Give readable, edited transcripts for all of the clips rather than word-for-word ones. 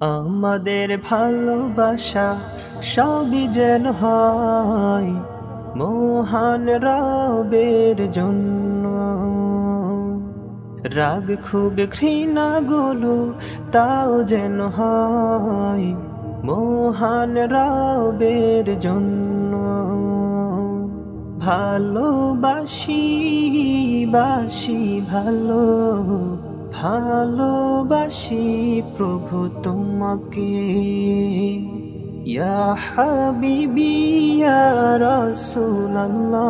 আমাদের ভালোবাসা সবই যেন হয় মহান রবের জন্য। রাগ খুব ঘৃণা গুলো তাও যেন হয় মহান রবের জন্য। ভালোবাসি বাসি ভালো ভালোবাসি প্রভু তোমাকে, ইয়া হাবিবি ইয়া রাসূলুল্লাহ,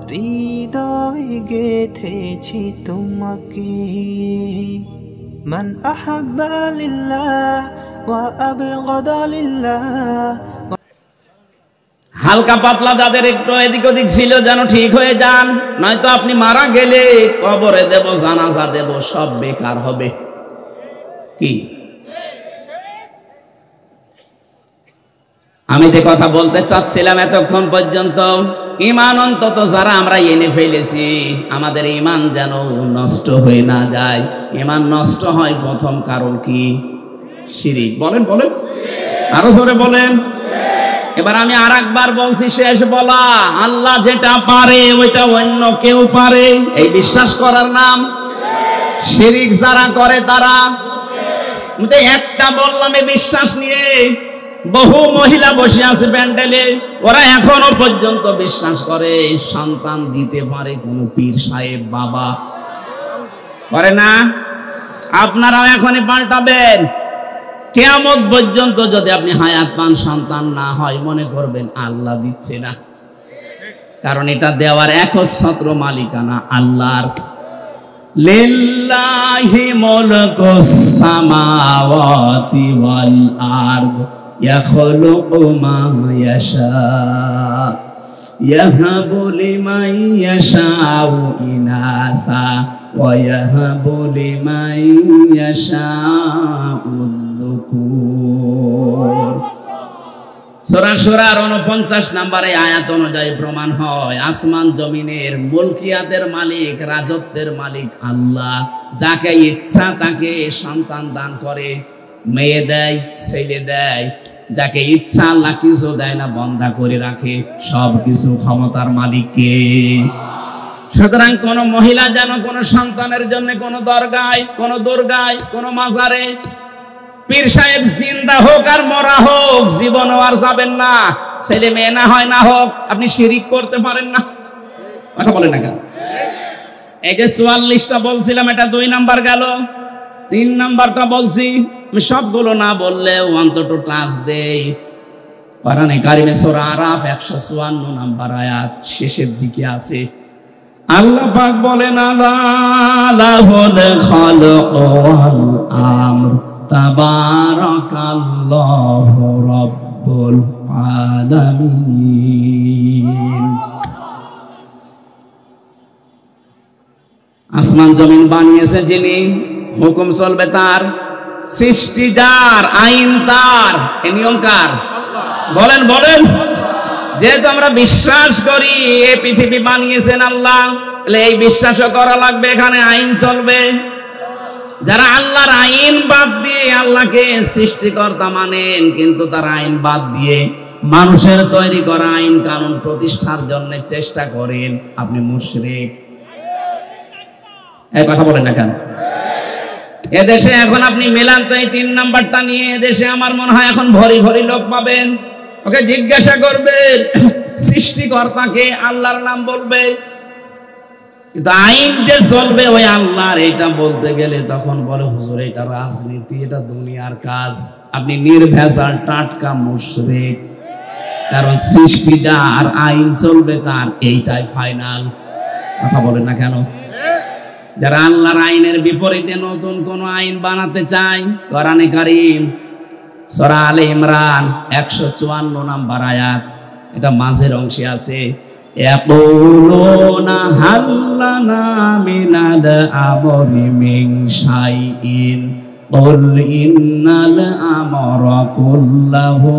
হৃদয় গেথেছি তোমাকে। মান আহাব্বা লিল্লাহ ওয়া আবগাদা লিল্লাহ। হালকা পাতলা যাদের একটু এদিক ওদিক ছিল যেন ঠিক হয়ে যান, নয়তো আপনি মারা গেলে কবরে দেব, জানাজা দেব, সব বেকার হবে। কি আমি যে কথা বলতে চাচ্ছিলাম এতক্ষণ পর্যন্ত, ঈমান অন্তত যারা আমরা এনে ফেলেছি, আমাদের ঈমান যেন নষ্ট হয়ে না যায়। ঈমান নষ্ট হয় প্রথম কারণ কি? শিরক। বলেন বলেন, আরো জোরে বলেন। এবার আমি আরেকবার বলছি, শেষ বলা, আল্লাহ যেটা পারে ওইটা অন্য কেউ পারে, এই বিশ্বাস করার নাম শিরক। যারা করে তারা, একটা বললাম এই বিশ্বাস নিয়ে বহু মহিলা বসে আছে প্যান্ডেলে, ওরা এখনো পর্যন্ত বিশ্বাস করে সন্তান দিতে পারে কোন পীর সাহেব বাবা। করে না? আপনারাও এখনই পাল্টাবেন। কিয়ামত পর্যন্ত যদি আপনি হায়াত পান, সন্তান না হয়, মনে করবেন আল্লাহ দিচ্ছে না, কারণ এটা দেওয়ার একচ্ছত্র মালিকানা আল্লাহর। লিল্লাহি মুলকুস সামাওয়াতি ওয়াল আরদ ইয়াখলুকু মা ইয়াশা ইয়াহাবু লিমান ইয়াশাউ ইনাসা ওয়া ইয়াহাবু লিমান ইয়াশাউ সূরা সূরার 49 নম্বরে আয়াত অনুযায়ী প্রমাণ হয় আসমান জমিনের মুলকিয়াতের মালিক, রাজত্বের মালিক আল্লাহ। যাকে ইচ্ছা তাকে সন্তান দান করে, মেয়ে দেয়, ছেলে দেয়। যাকে ইচ্ছা আল্লাহ কিছু দেয় না, বন্ধা করে রাখে। সব কিছু ক্ষমতার মালিককে। সুতরাং কোন মহিলা যেন কোন সন্তানের জন্য কোন দরগায়, কোন দুর্গায়, কোন মাজারে পীর সাহেব জিন্দা হোক আর মরা হোক, জীবনও আর যাবেন না। ছেলে মেয়ে না হয় না হোক, আপনি শিরিক করতে পারেন না। কথা বলেন না কেন? এই যে 44টা বলছিলাম, এটা 2 নাম্বার গেল। 3 নাম্বারটা বলছি, আমি সবগুলো না বললেও অন্তত টাচ দেই। কোরআনে কারিমে সূরা আরাফ 154 নাম্বার আয়াত শেষের দিকে আছে। আল্লাহ পাক বলেন, আলা লাহুল খালকু ওয়াল আমর তাবারাকাল্লাহু রাব্বুল আলামিন। আসমান জমিন বানিয়েছে যিনি, হুকুম চলবে তার, সৃষ্টি যার, আইন তার, এ নিয়ম কার? বলেন বলেন। যেহেতু আমরা বিশ্বাস করি এই পৃথিবী বানিয়েছেন আল্লাহ, তাহলে এই বিশ্বাসও করা লাগবে এখানে আইন চলবে। যারা আল্লাহর আইন বাদ দিয়ে আল্লাহকে সৃষ্টিকর্তা মানেন, কিন্তু তার আইন বাদ দিয়ে মানুষের তৈরি করা আইন কানুন প্রতিষ্ঠার জন্য চেষ্টা করেন, আপনি মুশরিক। এই কথা বলেন না কেন? এদেশে এখন আপনি মেলান তো এই 3 নাম্বারটা নিয়ে, এদেশে আমার মনে হয় এখন ভরি ভরি লোক পাবেন। ওকে জিজ্ঞাসা করবেন সৃষ্টিকর্তাকে, আল্লাহর নাম বলবে, কিন্তু আইন যে চলবে ওই আল্লাহর, এটা বলতে গেলে তখন বলে হুজুর এটা রাজনীতি, এটা দুনিয়ার কাজ। আপনি নির্ভেজাল টাটকা মুশরিক, কারণ সৃষ্টি যার, আইন চলবে তার, এইটাই ফাইনাল। কথা বলেন না কেন? যারা আল্লাহর আইনের বিপরীতে নতুন কোন আইন বানাতে চায়, কোরআনে কারীম সূরা আলে ইমরান 154 নাম্বার আয়াত, এটা মাঝের অংশে আছে, ইয়াকুলুনা হাল্লানা মিনাল আমরি মিন শাইইন কুল ইন্নাল আমরা কুল্লাহু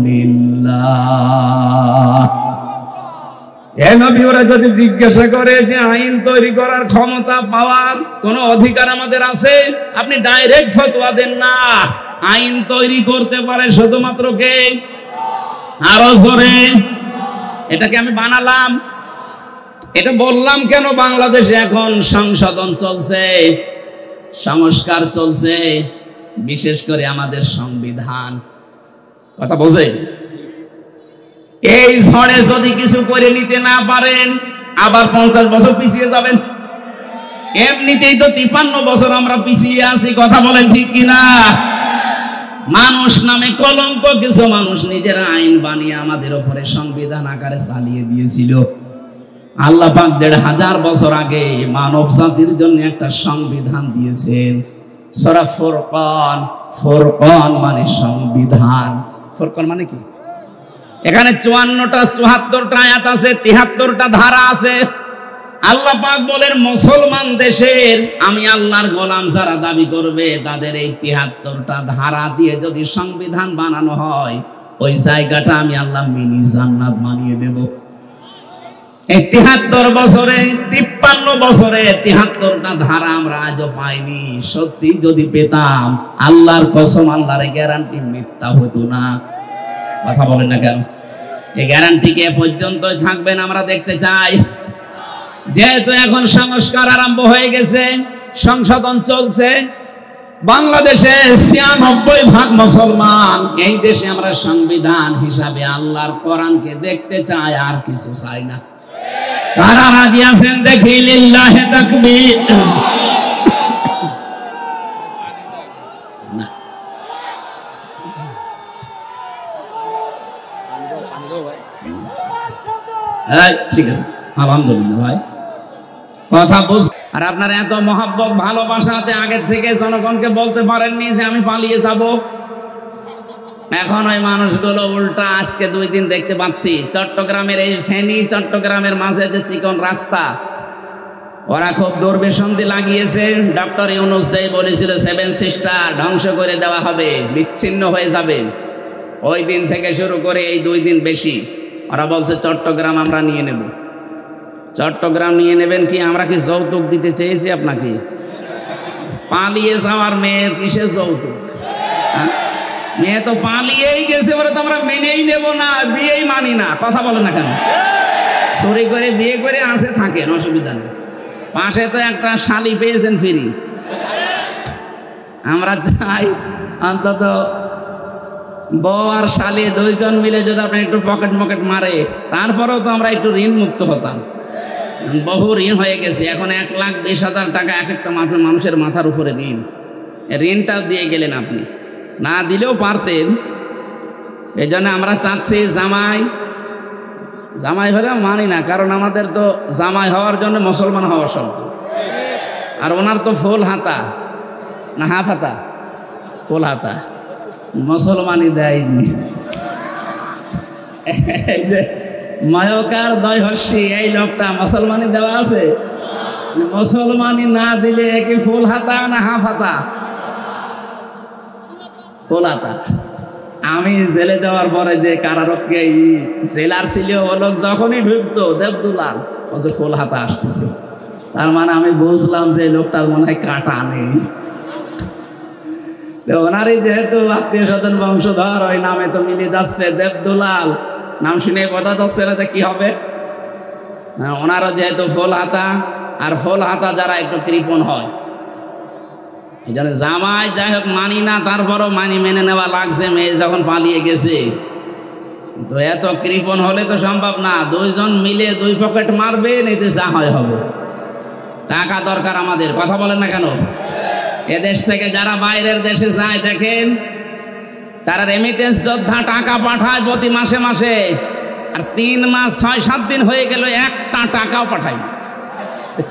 লিল্লাহ। এ নবী, ওরা যদি জিজ্ঞাসা করে যে আইন তৈরি করার ক্ষমতা পাওয়ার কোন অধিকার আমাদের আছে, আপনি ডাইরেক্ট ফতোয়া দেন না। আইন তৈরি করতে পারে শুধুমাত্র কে? আরো জোরে। এটাকে আমি বানালাম, এটা বললাম কেন? বাংলাদেশে এখন সংশোধন চলছে, সংস্কার চলছে, বিশেষ করে আমাদের সংবিধান। কথা বোঝে? এই ঝড়ে যদি কিছু করে নিতে না পারেন, আবার 50 বছর পিছিয়ে যাবেন। এমনিতেই তো 53 বছর আমরা পিছিয়ে আছি। কথা বলেন ঠিক কিনা? মানুষ নামে কলঙ্ক কিছু মানুষ নিজেরা আইন বানিয়ে আমাদের উপরে সংবিধান আকারে চালিয়ে দিয়েছিল। আল্লাহ পাক 1500 বছর আগে মানব জাতির জন্য একটা সংবিধান দিয়েছেন। সূরা ফুরকান, ফুরকান মানে সংবিধান। ফুরকান মানে কি? এখানে 54টা 74টা আয়াত আছে, 73টা ধারা আছে। আল্লাহ পাক বলেন মুসলমান দেশের আমি আল্লাহর গোলাম যারা দাবি করবে তাদের এই 73টা ধারা দিয়ে যদি সংবিধান বানানো হয়, ওই জায়গাটা আমি আল্লাহ মিনি জান্নাত বানিয়ে দেব। এই 73 বছরে 53 বছরে 73টা ধারা আমরা আজও পাইনি। সত্যি যদি পেতাম, আল্লাহর কসম, আল্লাহর গ্যারান্টি মিথ্যা হতো না। কথা বলেন না কেন? এই গ্যারান্টি কে পর্যন্তই থাকবেন আমরা দেখতে চাই। যেহেতু এখন সংস্কার আরম্ভ হয়ে গেছে, সংশোধন চলছে, বাংলাদেশে 96% মুসলমান। এই দেশে আমরা সংবিধান হিসাবে আল্লাহর কোরআনকে দেখতে চাই, আর কিছু চাই না। কারা রাজি আছেন দেখি? লিল্লাহি তাকবীর। ঠিক আছে, আলহামদুলিল্লাহ ভাই, কথা বুঝ। আর আপনার এত মহব্বত ভালোবাসাতে আগে থেকে জনগণকে বলতে পারেননি যে আমি পালিয়ে যাব। এখন ওই মানুষগুলো উল্টা আজকে 2 দিন দেখতে পাচ্ছি চট্টগ্রামের এই ফেনী চট্টগ্রামের মাঝে যে চিকন রাস্তা, ওরা খুব দুর্বিসন্ধি লাগিয়েছে। ডক্টর ইউনূস যেই বলেছিল 7 সিস্টার ধ্বংস করে দেওয়া হবে, বিচ্ছিন্ন হয়ে যাবে, ওই দিন থেকে শুরু করে এই 2 দিন বেশি ওরা বলছে চট্টগ্রাম আমরা নিয়ে নেব। চট্টগ্রাম নিয়ে নেবেন কি? আমরা কি যৌতুক দিতে চেয়েছি আপনাকে? পালিয়ে যাওয়ার মেয়ের কিসের যৌতুক? মেয়ে তো পালিয়েই গেছে, ওরা তো আমরা মেনেই নেব না, বিয়েই মানি না। কথা বলেন না কেন? চুরি করে বিয়ে করে আসে থাকেন, অসুবিধা নেই। পাশে তো একটা শালি পেয়েছেন ফ্রি। আমরা চাই অন্তত বউ আর শালি 2 জন মিলে যদি আপনি একটু পকেট মকেট মারে, তারপরেও তো আমরা একটু ঋণ মুক্ত হতাম। বহু ঋণ হয়ে গেছে, এখন 1,20,000 টাকা এক একটা মানুষের মাথার উপরে ঋণ। ঋণটা দিয়ে গেলেন আপনি, না দিলেও পারতেন। এই জন্য আমরা চাচ্ছি জামাই হলে মানি না, কারণ আমাদের তো জামাই হওয়ার জন্য মুসলমান হওয়া শর্ত। আর ওনার তো ফুল হাতা না হাফ হাতা? ফুল হাতা, মুসলমানই দেয়নি। এই যে ময়কার দয়হর্ষি এই লোকটা মুসলমানই দেওয়া আছে? মুসলমানই না দিলে কি ফুল হাতা না হাফ হাতা? ফুল হাতা। আমি জেলে যাওয়ার পরে যে কারারক্ষী জেলার ছিল, ও লোক যখনই ঢুকতো দেবদুলাল বলছে ফুল হাতা আসতেছে। তার মানে আমি বুঝলাম যে লোকটার মনে হয় কাঁটা নেই। ওনারই যেহেতু আত্মীয় স্বজন বংশধর, ওই নামে তো মিলে যাচ্ছে দেবদুলাল। নাম শুনে বোঝা যাচ্ছে না যে কি হবে। ওনারও যেহেতু ফুল হাতা, আর ফুল হাতা যারা একটু কৃপণ হয়, এই জন্য জামাই যাই হোক মানি না, তারপরও মেনে নেওয়া লাগছে। মেয়ে যখন পালিয়ে গেছে, তো এত কৃপণ হলে তো সম্ভব না। 2 জন মিলে 2 পকেট মারবেন, এতে যা হয় হবে। টাকা দরকার আমাদের। কথা বলেন না কেন? এদেশ থেকে যারা বাইরের দেশে যায় দেখেন, তারা রেমিটেন্স যোদ্ধা টাকা পাঠায় প্রতি মাসে মাসে, আর 3 মাস 6-7 দিন হয়ে গেল একটা টাকাও পাঠায়।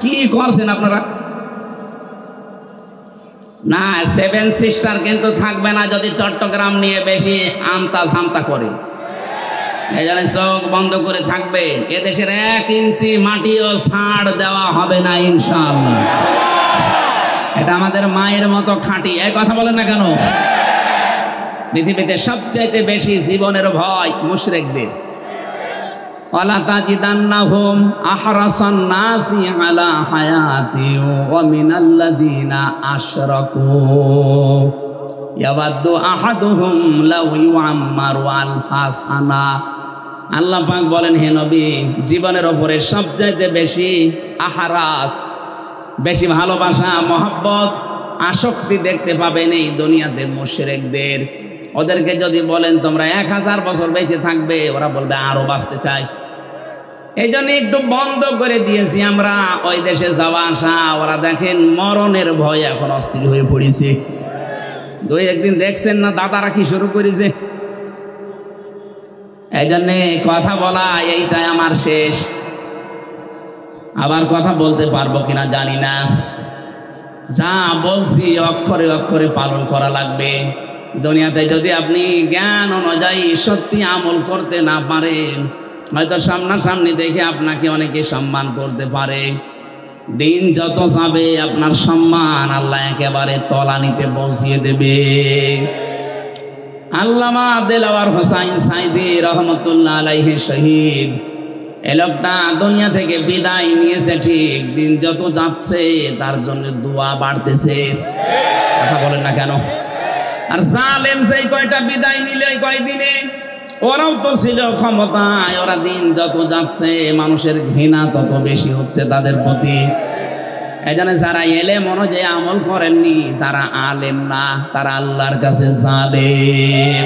কি করছেন আপনারা? না, 7 সিস্টার কিন্তু থাকবে না যদি চট্টগ্রাম নিয়ে বেশি আমতা ঝামতা করে। এই জন্য চোখ বন্ধ করে থাকবে। এদেশের 1 ইঞ্চি মাটিও ছাড় দেওয়া হবে না ইনশাআল্লাহ। এটা আমাদের মায়ের মতো খাঁটি। এই কথা বলেন না কেন? পৃথিবীতে সবচাইতে বেশি জীবনের ভয় মুশরিকদের। ওয়ালা তাজিদান্নাহুম আহরাসান নাসি আলা হায়াতি ওয়া মিনাল্লাযিনা আশরাকু ইয়াওয়াদ্দু আহাদুহুম লাউ ইউআম্মারু আলফা সানা। আল্লাহ পাক বলেন, হে নবী, জীবনের ওপরে সবচাইতে বেশি আহারাস, বেশি ভালোবাসা, মহব্বত, আসক্তি দেখতে পাবেন এই দুনিয়াতে মুশরিকদের। ওদেরকে যদি বলেন তোমরা 1000 বছর বেঁচে থাকবে, ওরা বলবে আরো বাঁচতে চাই। এই জন্য একটু বন্ধ করে দিয়েছি আমরা ওই দেশে যাওয়া আসা। ওরা দেখেন মরণের ভয় এখন অস্থির হয়ে পড়েছে। 2-1 দিন দেখছেন না দাদারা কি শুরু করেছে। এই জন্যে কথা বলা এইটাই আমার শেষ। আবার কথা বলতে পারবো কিনা জানি না। যা বলছি অক্ষরে অক্ষরে পালন করা লাগবে। দুনিয়াতে যদি আপনি জ্ঞান অনুযায়ী সত্যি আমল করতে না পারেন, হয়তো সামনাসামনি দেখে আপনাকে অনেকে সম্মান করতে পারে, দিন যত যাবে আপনার সম্মান আল্লাহ একেবারে তলানিতে পৌঁছিয়ে দেবে। আল্লামা দেলাওয়ার হোসাইন সাইদি রহমতুল্লাহ আলাইহি শহীদ, এই লোকটা দুনিয়া থেকে বিদায় নিয়েছে ঠিক, দিন যত যাচ্ছে তার জন্য দোয়া বাড়তেছে। কথা বলেন না কেন? আর জালেম সেই কয়টা বিদায় নিলে কয়দিনে, ওরাও তো ছিল ক্ষমতায়। ওরা দিন যত যাচ্ছে মানুষের ঘৃণা তত বেশি হচ্ছে তাদের প্রতি। এই জন্য যারা এলেম অনুযায়ী আমল করেননি তারা আলেম না, তারা আল্লাহর কাছে জালেম।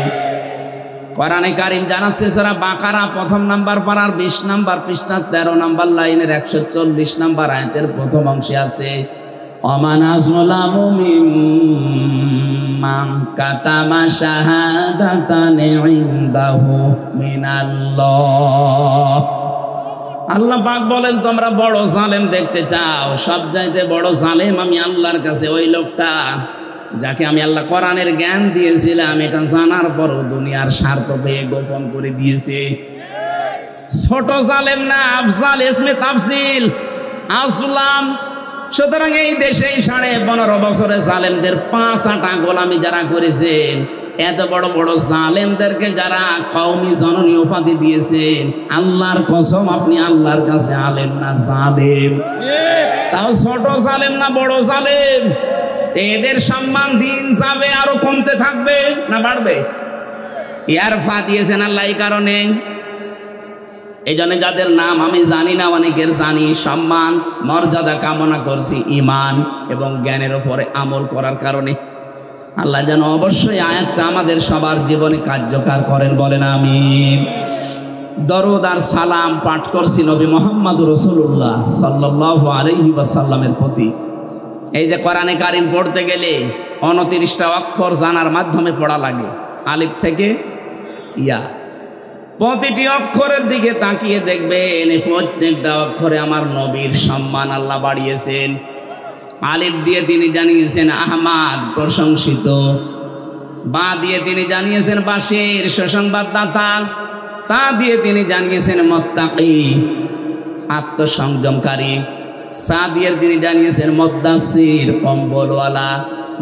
কোরআনে কারীম জানাচ্ছে সূরা বাকারা 1 নাম্বার পারার 20 নাম্বার পৃষ্ঠা 13 নাম্বার লাইনের 140 নাম্বার আয়াতের প্রথম অংশে আছে, ওমান আযলামু মিম্মান কাতামা শাহাদাতান ইনদাহু মিনাল্লাহ। আল্লাহ পাক বলেন, তোমরা বড় জালেম দেখতে চাও? সবচাইতে বড় জালেম আমি আল্লাহর কাছে ওই লোকটা যাকে আমি আল্লাহ কোরআনের জ্ঞান দিয়েছিলাম, এটা জানার পরও দুনিয়ার স্বার্থ পেয়ে গোপন করে দিয়েছে। ছোট জালেম না, আফজাল ইসমে তাফসিল আসলাম। সুতরাং এই দেশে 15.5 বছরে জালেমদের 5 আটা গোলামি যারা করেছেন, এত বড় বড় জালেমদেরকে যারা কওমি জননী উপাধি দিয়েছেন, আল্লাহর কসম আপনি আল্লাহর কাছে আলেম না জালেম। তাও ছোট জালেম না বড় জালেম। এদের সম্মান দিন যাবে আরো কমতে থাকবে না বাড়বে? ইয়ারফা দিয়েছেন আল্লাহ এই কারণে। এই জন্য যাদের নাম আমি জানি না, অনেকের জানি, সম্মান মর্যাদা কামনা করছি ঈমান এবং জ্ঞানের উপরে আমল করার কারণে। আল্লাহ যেন অবশ্যই আয়াতটা আমাদের সবার জীবনে কার্যকর করেন, বলেন আমিন। দরুদ আর সালাম পাঠ করছি নবী মুহাম্মদ রাসূলুল্লাহ সাল্লাল্লাহু আলাইহি ওয়াসাল্লামের প্রতি। এই যে কোরআনে কারীম পড়তে গেলে 29টা অক্ষর জানার মাধ্যমে পড়া লাগে, আলিফ থেকে ইয়া। প্রতিটি অক্ষরের দিকে তাকিয়ে দেখবেন প্রত্যেকটা অক্ষরে আমার নবীর সম্মান আল্লাহ বাড়িয়েছেন। আলিফ দিয়ে তিনি জানিয়েছেন আহমদ প্রশংসিত, বা দিয়ে তিনি জানিয়েছেন বাশির সুসংবাদদাতা, তা দিয়ে তিনি জানিয়েছেন মুত্তাকি আত্মসংযমকারী, সা দিয়ে তিনি জানিয়েছেন মুদ্দাসির কম্বলওয়ালা,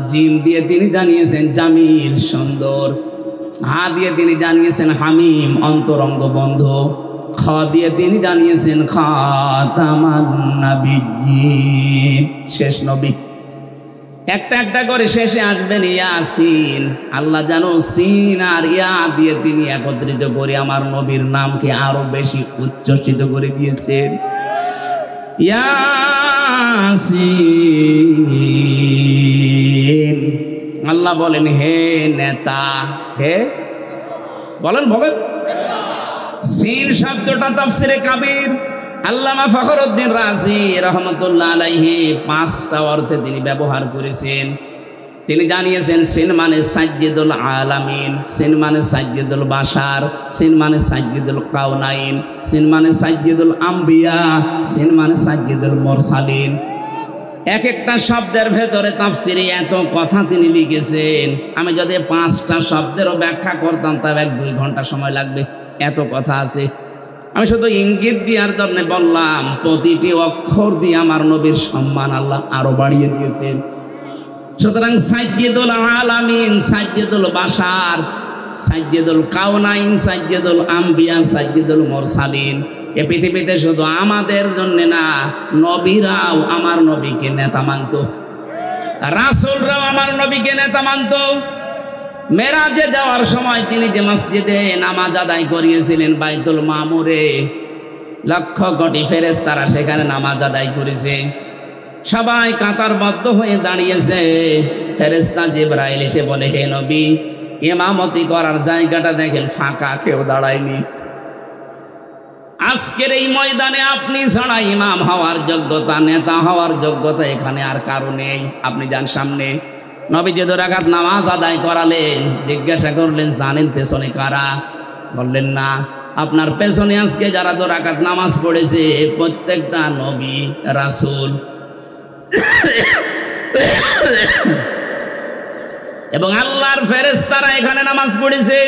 জিম দিয়ে তিনি জানিয়েছেন জামিল সুন্দর, হা দিয়ে তিনি জানিয়েছেন হামিম অন্তরঙ্গ বন্ধু, খ দিয়ে তিনি জানিয়েছেন খাতামান নাবিয়্যিন শেষ নবী। একটা একটা করে শেষে আসবেন ইয়াসিন। আল্লাহ জানো সিন আর ইয়া দিয়ে তিনি একত্রিত করে আমার নবীর নামকে আরো বেশি উচ্চসিত করে দিয়েছেন। ইয়াসিন। আল্লাহ বলেন হে নেতা, হে বলেন বলেন। সিন শব্দটা তাফসিরে কাবীর আল্লামা ফখরুদ্দিন রাজি রহমতুল্লাহ আলাইহি 5টা অর্থে তিনি ব্যবহার করেছেন। তিনি জানিয়েছেন সিন মানে সাজ্জিদুল আলামিন, সিন মানে সাজ্জিদুল বাশার, সিন মানে সাজ্জিদুল কাউনাইন, সিন মানে সাজ্জিদুল আম্বিয়া, সিন মানে সাজ্জিদুল মুরসালিন। এক একটা শব্দের ভেতরে তাফসিরে এত কথা তিনি লিখেছেন। আমি যদি 5টা শব্দেরও ব্যাখ্যা করতাম তবে 1-2 ঘন্টা সময় লাগবে, এত কথা আছে। আমি শুধু ইঙ্গিত দেওয়ার জন্য বললাম, প্রতিটি অক্ষর দিয়ে আমার নবীর সম্মান আল্লাহ আরো বাড়িয়ে দিয়েছেন। সুতরাং সাজ্জিদুল আলামিন, সাজ্জিদুল বাশার, সাইয়্যিদুল কাওনাইন, সাইয়্যিদুল আম্বিয়া, সাইয়্যিদুল মুরসালিন। এ পৃথিবীতে শুধু আমাদের জন্য না, নবীরাও আমার নবীকে নেতা মানত, রাসূলরাও আমার নবীকে নেতা মানত। মেরাজে যাওয়ার সময় তিনি যে মসজিদে নামাজ আদায় করিয়েছিলেন বাইতুল মামুরে, লক্ষ কোটি ফেরেশতারা সেখানে নামাজ আদায় করেছে। সবাই কাতারবদ্ধ হয়ে দাঁড়িয়েছে। ফেরেশতা জিবরাইল এসে বলে, হে নবী, ইমামতি করার জায়গাটা দেখেন ফাঁকা, কেউ দাঁড়ায়নি। আজকের এই ময়দানে আপনি ছাড়া ইমাম হওয়ার যোগ্যতা, নেতা হওয়ার যোগ্যতা এখানে আর কারো নেই। আপনি যান সামনে। নবীজি 2 রাকাত নামাজ আদায় করালেন। জিজ্ঞাসা করলেন, জানেন পেছনে কারা? বললেন না। আপনার পেছনে আজকে যারা 2 রাকাত নামাজ পড়েছে প্রত্যেকটা নবী রাসূল এবং আল্লাহর ফেরেশতারা এখানে নামাজ পড়েছে।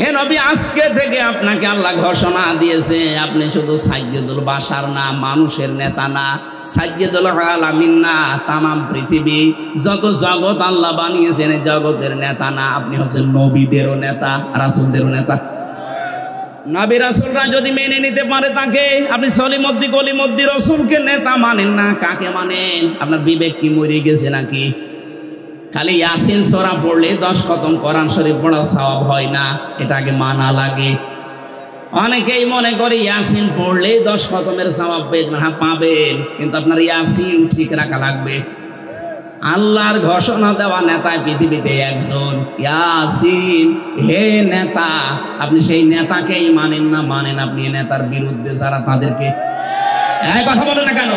হে নবী, আজকে থেকে আপনাকে আল্লাহ ঘোষণা দিয়েছে, আপনি শুধু সাইয়্যিদুল বাশার না, মানুষের নেতা না, সাইয়্যিদুল আলামিন না, তামাম পৃথিবী যত জগৎ আল্লাহ বানিয়েছেন জগতের নেতা না, আপনি হচ্ছেন নবীদেরও নেতা, রাসূলদেরও নেতা। নবী রাসূলরা যদি মেনে নিতে পারে তাকে, আপনি সলিমদ্দি গলিমদ্দি রাসূলকে নেতা মানেন না, কাকে মানেন? আপনার বিবেক কি মরে গেছে নাকি? খালি ইয়াসিন সূরা পড়লে 10 খতম কোরআন শরীফ পড়া সওয়াব হয় না, এটা আগে মানা লাগে। অনেকেই মনে করে ইয়াসিন পড়লে 10 খতমের সওয়াব পাবেন, কিন্তু আপনার ইয়াসিন ঠিক রাখা লাগবে। আল্লাহর ঘোষণা দেওয়া নেতা পৃথিবীতে একজন, ইয়াসিন। হে নেতা, আপনি সেই নেতাকেই মানেন না, মানেন আপনি নেতার বিরুদ্ধে যারা, তাদেরকে। এই কথা বলেন না কেন?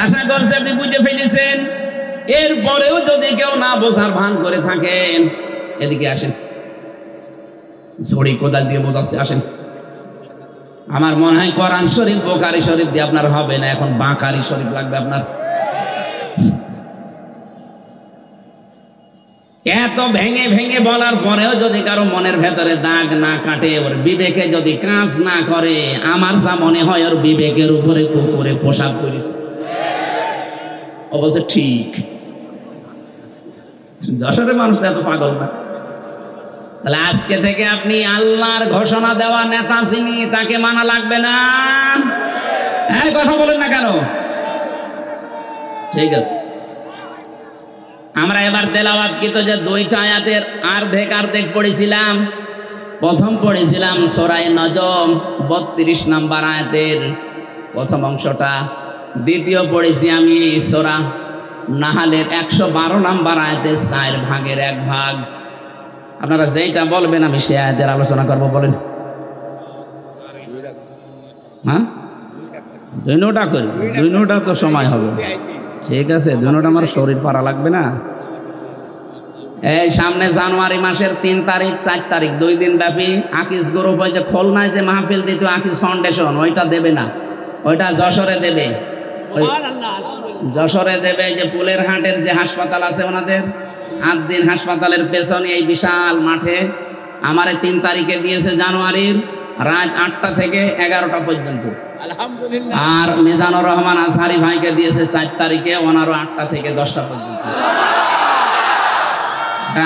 আশা করছি আপনি বুঝে ফেলেছেন। এরপরেও যদি কেউ না বোঝার ভান করে থাকেন, এদিকে আসেন, ঝড়ি কোদাল দিয়ে বোঝাচ্ছে, আসেন। আমার মনে হয় কোরআন শরীফ বুখারী শরীফ দিয়ে আপনার হবে না, এখন বাকারি শরীফ লাগবে আপনার। এত ভেঙে ভেঙে বলার পরেও যদি কারো মনের ভেতরে দাগ না কাটে, ওর বিবেকে যদি কাজ না করে, আমার যা মনে হয় ওর বিবেকের উপরে কুকুরে পোশাক করেছে। অবশ্য ঠিক, যশোরের মানুষ তো এত পাগল না। তাহলে আজকে থেকে আপনি আল্লাহর ঘোষণা দেওয়া নেতা যিনি, তাকে মানা লাগবে না। হ্যাঁ, কথা বলেন না কেন? ঠিক আছে, আমরা এবার তেলাওয়াতকৃত যে 2টা আয়াতের অর্ধেক পড়েছিলাম। প্রথম পড়েছিলাম সূরা নজম 32 নম্বর আয়াতের প্রথম অংশটা। দ্বিতীয় পড়েছি আমি সূরা নাহালের 112 নম্বর আয়াতের 4 ভাগের 1 ভাগ। আপনারা যেটা বলবেন আমি সেই আয়াতের আলোচনা করব। বলেন। হ্যাঁ, 2 নোটা করি, 2 নোটা তো সময় হবে। ঠিক আছে, 2 নোটা আমার শরীর পারা লাগবে না। এই সামনে জানুয়ারি মাসের 3 তারিখ 4 তারিখ 2 দিন ব্যাপী আকিস গ্রুপ, ওই যে খুলনায় যে মাহফিল দিত আকিস ফাউন্ডেশন, ওইটা দেবে না, ওইটা যশোরে দেবে। যশোরে দেবে যে পুলের হাটের যে হাসপাতাল আছে ওনাদের 8 দিন হাসপাতালের পেছনে এই বিশাল মাঠে আমারে 3 তারিখে দিয়েছে জানুয়ারির, রাত 8টা থেকে 11টা পর্যন্ত। আলহামদুলিল্লাহ। আর মিজানুর রহমান আজহারি ভাইকে দিয়েছে 4 তারিখে, ওনারও 8টা থেকে 10টা পর্যন্ত।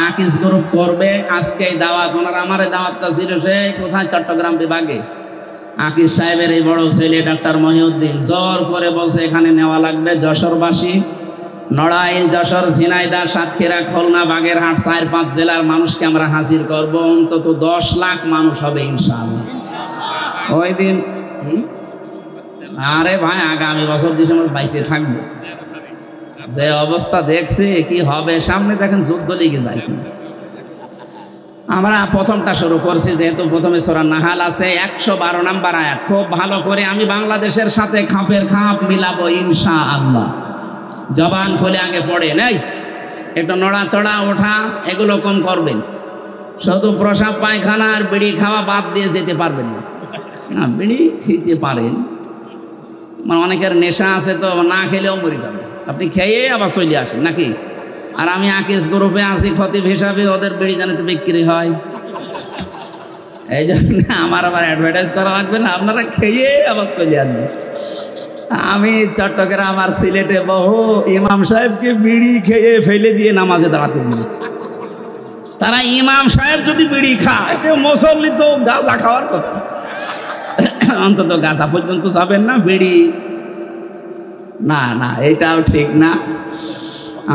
আকিস গ্রুপ করবে আজকে দাওয়াত। ওনারা আমার দাওয়াতটা ছিল সেই কোথায়, চট্টগ্রাম বিভাগে। আকিস সাহেবের এই বড় ছেলে ডাক্তার মহিউদ্দিন জোর করে বলছে এখানে নেওয়া লাগবে। যশোরবাসী, নড়াইল, যশোর, ঝিনাইদহ, সাতক্ষীরা, খুলনা, বাগেরহাট 4-5 জেলার মানুষকে আমরা হাজির করব। অন্তত 10 লাখ মানুষ হবে ইনশাআল্লাহ ওই দিন। আরে ভাই, আগামী বছর ডিসেম্বর 22-এ থাকবো। যে অবস্থা দেখছি কি হবে সামনে, দেখেন যুদ্ধ লেগে যায়। আমরা প্রথমটা শুরু করছি, যেহেতু প্রথমে সূরা নাহাল আছে 112 নম্বর আয়াত। খুব ভালো করে আমি বাংলাদেশের সাথে খাপের খাপ মিলাবো ইনশাআল্লাহ। জবান খুলে আগে পড়ে নেই, একটু নড়াচড়া ওঠা এগুলো কম করবেন। শুধু প্রসাব পায়খানা আর বিড়ি খাওয়া বাদ দিয়ে যেতে পারবেন না। না, বিড়ি খেতে পারেন, মানে অনেকের নেশা আছে তো, না খেলেও মরে যাবে। আপনি খেয়ে আবার চলে আসেন নাকি? আর আমি আকিস গ্রুপে আছি খতিব হিসাবে, ওদের বিড়ি যেন একটু বিক্রি হয়, এই জন্য আমার আবার অ্যাডভার্টাইজ করা লাগবে না, আপনারা খেয়ে আবার চলে আসবেন। আমি চট্টগ্রাম আর সিলেটে বহু ইমাম সাহেবকে বিড়ি খেয়ে ফেলে দিয়ে নামাজে দাঁড়াতে দিয়েছি। তারা ইমাম সাহেব যদি বিড়ি খায় মুসল্লি তো গাঁজা খাওয়ার কথা, অন্তত গাঁজা পর্যন্ত যাবেন না, বিড়ি না। না, এটাও ঠিক না।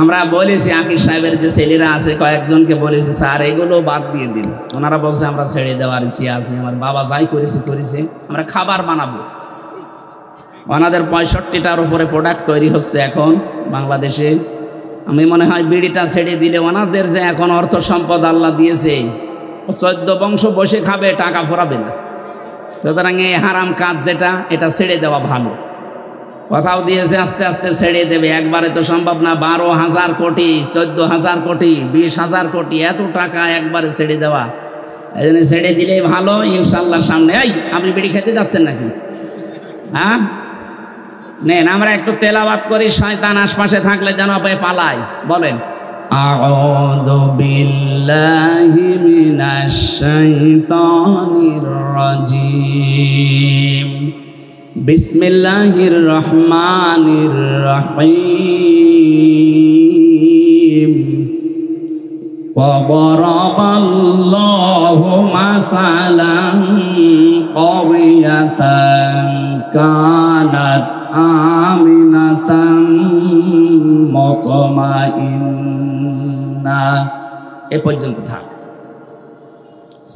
আমরা বলেছি আকিব সাহেবের যে ছেলেরা আছে কয়েকজনকে বলেছি স্যার এগুলো বাদ দিয়ে দিন। ওনারা বলছে আমরা ছেড়ে দেওয়ার ইচ্ছে আছে, আমার বাবা যাই করেছে, আমরা খাবার বানাবো। ওনাদের 65টার উপরে প্রোডাক্ট তৈরি হচ্ছে এখন বাংলাদেশে। আমি মনে হয় বিড়িটা ছেড়ে দিলে ওনাদের যে এখন অর্থ সম্পদ আল্লাহ দিয়েছে, 14 বংশ বসে খাবে, টাকা ফোরাবে না। সুতরাং এই হারাম কাজ যেটা, এটা ছেড়ে দেওয়া ভালো। কথাও দিয়েছে আস্তে আস্তে ছেড়ে দেবে, একবারে তো সম্ভব না। 12,000 কোটি, 14,000 কোটি, 20,000 কোটি, এত টাকা একবারে ছেড়ে দেওয়া, এই জন্য ছেড়ে দিলেই ভালো ইনশাল্লাহ। সামনে এই আপনি বিড়ি খেতে যাচ্ছেন নাকি? হ্যাঁ নেন, আমরা একটু তেলাওয়াত করি, শয়তান আশপাশে থাকলে যেন পালায়। বলেন আউযু বিল্লাহি মিনাশ শাইতানির রাজিম, বিসমিল্লাহির রহমানির রহিম। ওয়ারাবাল্লাহু মাসালান ক্বারিয়াতান কানাত আমিনাতান মুতমাইন্না। এ পর্যন্ত থাক।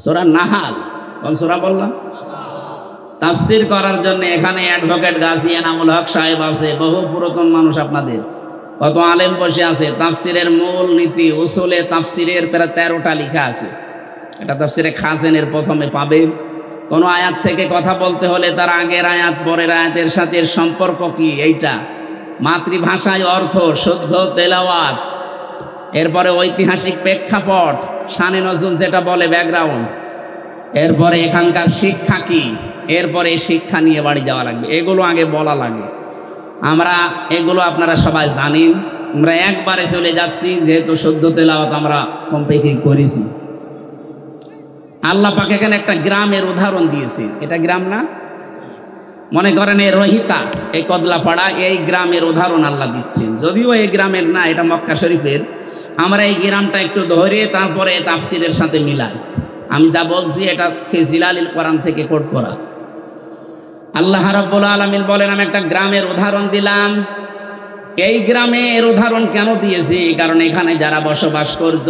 সূরা নাহাল, কোন সূরা বললাম? তাফসীর করার জন্য এখানে অ্যাডভোকেট গাজী এনামুল হক সাহেব আছে, বহু পুরাতন মানুষ আপনাদের, কত আলেম বসে আছে। তাফসীরের মূল নীতি উসুলে তাফসীরের প্রায় 13টা লেখা আছে। এটা তাফসীরে খাজেনের প্রথমে পাবে। কোন আয়াত থেকে কথা বলতে হলে তার আগের আয়াত পরের আয়াতের সাথে সম্পর্ক কি, এইটা মাতৃভাষায় অর্থ, শুদ্ধ তেলাওয়াত, এরপরে ঐতিহাসিক প্রেক্ষাপট, শানে নজুল যেটা বলে ব্যাকগ্রাউন্ড, এরপরে এখানকার শিক্ষা কি, এরপরে শিক্ষা নিয়ে বাড়ি যাওয়া লাগবে। এগুলো আগে বলা লাগে। আমরা এগুলো আপনারা সবাই জানেন। আমরা একবারে চলে যাচ্ছি, যেহেতু শুদ্ধ তেলাওয়াত আমরা কমপ্লিট করেছি। আল্লাহ পাক এখানে একটা গ্রামের উদাহরণ দিয়েছে। এটা গ্রাম না? মনে করেন এই রহিতা, এই কদলাপাড়া, এই গ্রামের উদাহরণ আল্লাহ দিচ্ছেন। যদিও এই গ্রামের না, এটা মক্কা শরীফের। আমরা এই গ্রামটা একটু ধরে তারপরে তাফসীরের সাথে মিলাই। আমি যা বলছি এটা ফি জিলালিল কোরআন থেকে কোট করা। আল্লাহ রাব্বুল আলামিন বলেন, আমি একটা গ্রামের উদাহরণ দিলাম। এই গ্রামের উদাহরণ কেন দিয়েছি? কারণ এখানে যারা বসবাস করত,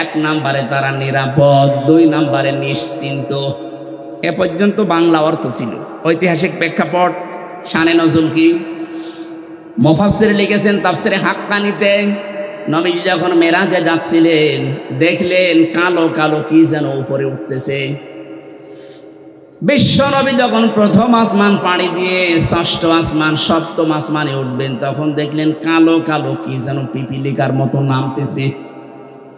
1 নম্বরে তারা নিরাপদ, 2 নম্বরে নিশ্চিন্ত। এ পর্যন্ত বাংলা অর্থ ছিল। ঐতিহাসিক প্রেক্ষাপট, শানে নজুল কি, মুফাসসির লিখেছেন তাফসিরে হাক্কানিতে, নবীজি যখন মেরাজে যাচ্ছিলেন দেখলেন কালো কালো কি যেন উপরে উঠতেছে। বিশ্ব নবী যখন প্রথম আসমান পাড়ি দিয়ে 6ষ্ঠ আসমান 7ম আসমানে উঠবেন, তখন দেখলেন কালো কালো কি যেন পিপিলিকার মতো নামতেছে।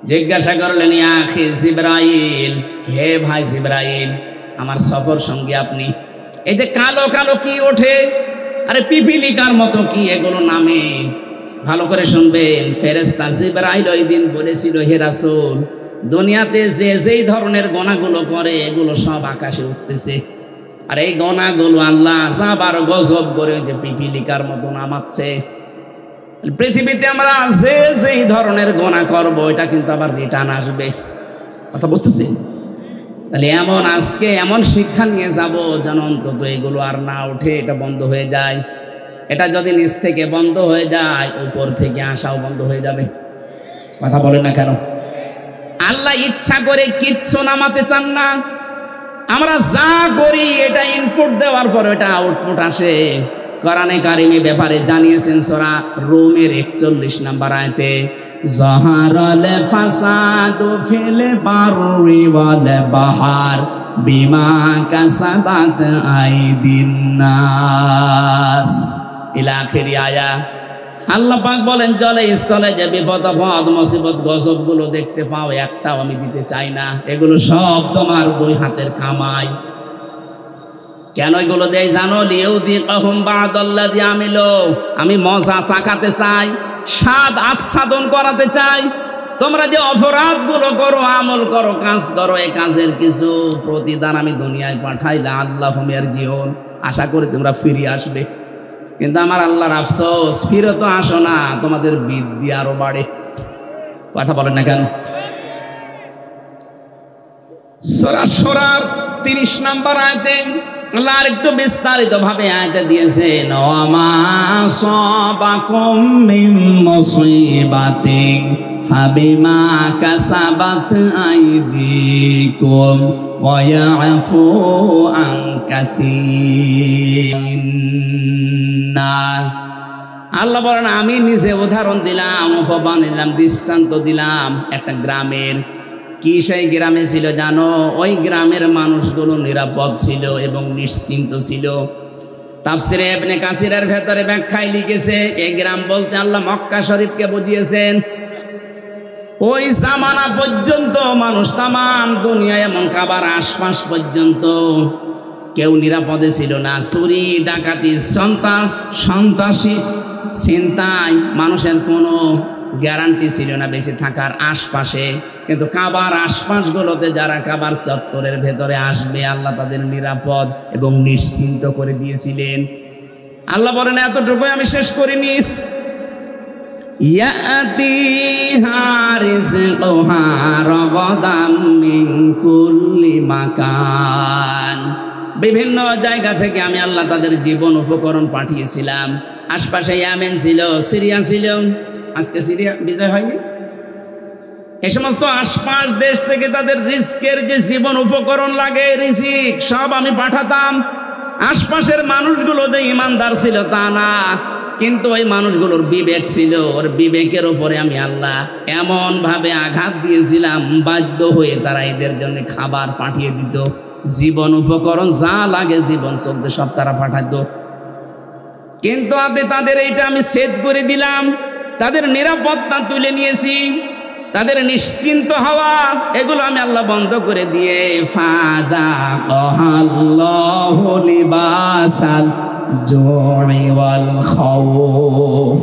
জিজ্ঞাসা করলেন, ইয়া আখি জিবরাইল, হে ভাই জিবরাইল, আমার সফর সঙ্গী আপনি, এই যে কালো কালো কি ওঠে, আরে পিপিলিকার মতো কি এগুলো নামে? ভালো করে শুনবেন। ফেরেশতা জিবরাইল ওই দিন বলেছিল, হে রাসূল, দুনিয়াতে যে যেই ধরনের গোনাগুলো করে এগুলো সব আকাশে উঠতেছে, আর এই গোনাগুলো আল্লাহ আযাব গজব করে যে পিপিলিকার মতো নামাচ্ছে। পৃথিবীতে আমরা যে যেই ধরনের গোনা করব, এটা কিন্তু আবার রিটার্ন আসবে। কথা বুঝতেছি? তাহলে এমন আজকে এমন শিক্ষা নিয়ে যাব যেন অন্তত এগুলো আর না উঠে, এটা বন্ধ হয়ে যায়। এটা যদি নিচ থেকে বন্ধ হয়ে যায়, উপর থেকে আসাও বন্ধ হয়ে যাবে। কথা বলেন না কেন? আল্লাহ ইচ্ছা করে কিচ্ছু নামাতে চান না। আমরা যা করি এটা ইনপুট দেওয়ার পর এটা আউটপুট আসে। কোরআনে কারিমে ব্যাপারে জানিয়েছেন সূরা রুমের 41 নম্বর আয়াতে, যাহারাল ফাসাদু ফিল বাররি ওয়াল বাহার বিমা কাসাবাত আইদিন নাস, ইলা আখিরি আয়া। আল্লাহ পাক বলেন, জলে স্থলে যে বিপদ আপদ মুসিবত গজব গুলো দেখতে পাও, একটাও আমি দিতে চাই না। এগুলো সব তোমার 2 হাতের কামাই। কেন এগুলো দেই জানো? লিউযিকাহুম বা'দাল্লাযী আমিলু, আমি মজা চাকাতে চাই, স্বাদ আস্বাদন করাতে চাই। তোমরা যে অপরাধ গুলো করো, আমল করো, কাজ করো, এই কাজের কিছু প্রতিদান আমি দুনিয়ায় পাঠাই। লাআল্লাহুম ইয়ারজিউন, আশা করি তোমরা ফিরে আসবে। কিন্তু আমার আল্লাহর আফসোস, ফিরে তো আসো না, তোমাদের বিদ্যা আরো বাড়ে। কথা বলেন না কেন? সূরা শুরার 30 নম্বর আয়াতে আল্লাহ আরেকটু বিস্তারিত ভাবে আয়াতে দিয়েছেন, ওয়া মা সাবাকুম মিন মুসিবাতিন ফাবিমা কাসাবাত আইদিকুম ওয়া ইয়াফু আন কাসীর। আল্লাহ বলেন আমি নিজে উদাহরণ দিলাম, উপমা দিলাম, দৃষ্টান্ত দিলাম একটা গ্রামের। কি সেই গ্রামে ছিল জানো? ওই গ্রামের মানুষগুলো নিরাপদ ছিল এবং নিশ্চিন্ত ছিল। তাফসিরে ইবনে কাসিরের ভেতরে ব্যাখ্যায় লিখেছে, এই গ্রাম বলতে আল্লাহ মক্কা শরীফকে বুঝিয়েছেন। ওই জামানা পর্যন্ত মানুষ তামাম দুনিয়ায় এমন কাবার আশপাশ পর্যন্ত কেউ নিরাপদে ছিল না। চুরি ডাকাতি সন্ত্রাসী চিন্তায় মানুষের কোনো গ্যারান্টি ছিল না বেঁচে থাকার আশপাশে। কিন্তু কাবার আশপাশগুলোতে যারা কাবার চত্বরের ভেতরে আসবে আল্লাহ তাদের নিরাপদ এবং নিশ্চিন্ত করে দিয়েছিলেন। আল্লাহ বলেন এতটুকুই আমি শেষ করিনি, ইয়াতিহা রিজকুহা রাগাদাম মিন কুল্লি মাকান। বিভিন্ন জায়গা থেকে আমি আল্লাহ তাদের জীবন উপকরণ পাঠিয়েছিলাম। আশপাশে ইয়ামেন ছিল, সিরিয়া ছিল। আজকে সিরিয়া বিজয় হয়নি। এই সমস্ত আশপাশ দেশ থেকে তাদের রিস্কের যে জীবন উপকরণ লাগে, রিজিক সব আমি পাঠাতাম। আশপাশের মানুষগুলো যে ইমানদার ছিল তা না, কিন্তু ওই মানুষগুলোর বিবেক ছিল, ওর বিবেকের উপরে আমি আল্লাহ এমন ভাবে আঘাত দিয়েছিলাম, বাধ্য হয়ে তারা এদের জন্য খাবার পাঠিয়ে দিত, জীবন উপকরণ যা লাগে জীবন চলতে সব তারা পাঠাতো। কিন্তু তাদের এইটা আমি সেট করে দিলাম, তাদের নিরাপত্তা তুলে নিয়েছি, তাদের নিশ্চিন্ত হওয়া এগুলো আমি আল্লাহ বন্ধ করে দিয়ে ফাযাকাল্লাহু লিবাসাল জুই ওয়াল খাউফ,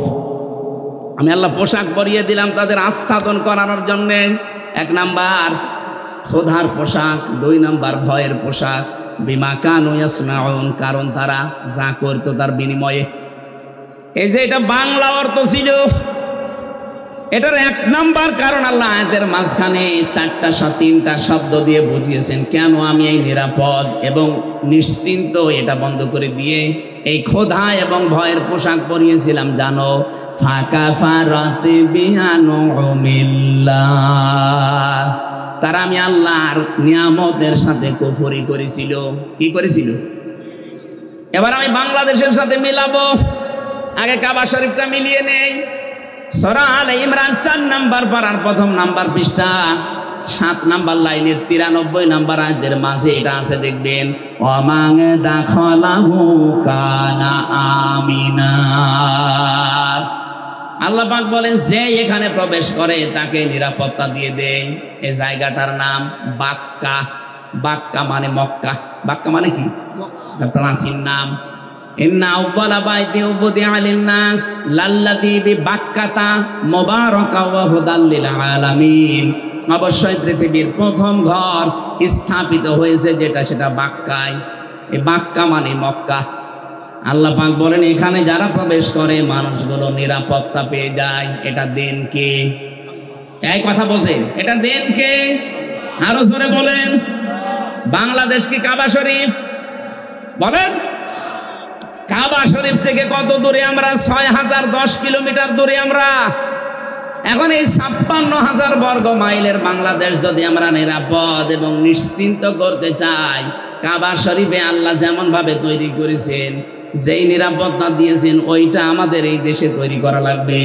আমি আল্লাহ পোশাক পরিয়ে দিলাম তাদের আচ্ছাদন করানোর জন্য। 1 নাম্বার ক্ষুধার পোশাক, 2 নাম্বার ভয়ের পোশাক। বিমা কানু ইয়াসমাউন, কারণ তারা যা করতো তার বিনিময়ে। এই যে এটা বাংলা অর্থ ছিল, এটার 1 নাম্বার কারণ আল্লাহ আয়াতের মাঝখানে 3টা শব্দ দিয়ে বুঝিয়েছেন কেন আমি এই নিরাপদ এবং নিশ্চিন্ত এটা বন্ধ করে দিয়ে এই ক্ষুধা এবং ভয়ের পোশাক পরিয়েছিলাম জানো। ফাকাফারাত বিআনউমিল্লাহ, তারা আমি আল্লাহর নিয়ামতের সাথে কুফরি করেছিল। কি করেছিল? এবার আমি বাংলাদেশের সাথে মিলাবো। আগে কাবা শরীফটা মিলিয়ে নেই। সূরা আলে ইমরান 4 নাম্বার পারার 1ম নাম্বার পৃষ্ঠা 7 নাম্বার লাইনের 93 নাম্বার আয়াতের মাঝে এটা আছে, দেখবেন ওয়ামান দাখালাহু কানা আমিনা। আল্লাহ পাক বলেন যে এখানে প্রবেশ করে তাকে নিরাপত্তা দিয়ে দেন। এই জায়গাটার নাম বাক্কা। বাক্কা মানে মক্কা। বাক্কা মানে কি? প্রাচীন নাম। ইন্না আউওয়ালা বাইতি উযিআ লিন-নাস লাল্লাযী বিবাক্কাতা মুবারাকা ওয়া হুদাল লিল আলামিন। অবশ্যই পৃথিবীর প্রথম ঘর স্থাপিত হয়েছে যেটা, সেটা বাক্কায়। এই বাক্কা মানে মক্কা। আল্লাহ পাক বলেন এখানে যারা প্রবেশ করে মানুষগুলো নিরাপত্তা পেয়ে যায়। এটা দেন কে? এই কথা বোঝেন, এটা দেন কে? আরো জোরে বলেন। বাংলাদেশ কি কাবা শরীফ? বলেন। কাবা শরীফ থেকে কত দূরে আমরা? 6010 কিলোমিটার দূরে আমরা। এখন এই 56,000 বর্গ মাইলের বাংলাদেশ যদি আমরা নিরাপদ এবং নিশ্চিন্ত করতে চাই, কাবা শরীফে আল্লাহ যেমন ভাবে তৈরি করেছেন, যেই নিরাপত্তা দিয়েছেন, ওইটা আমাদের এই দেশে তৈরি করা লাগবে।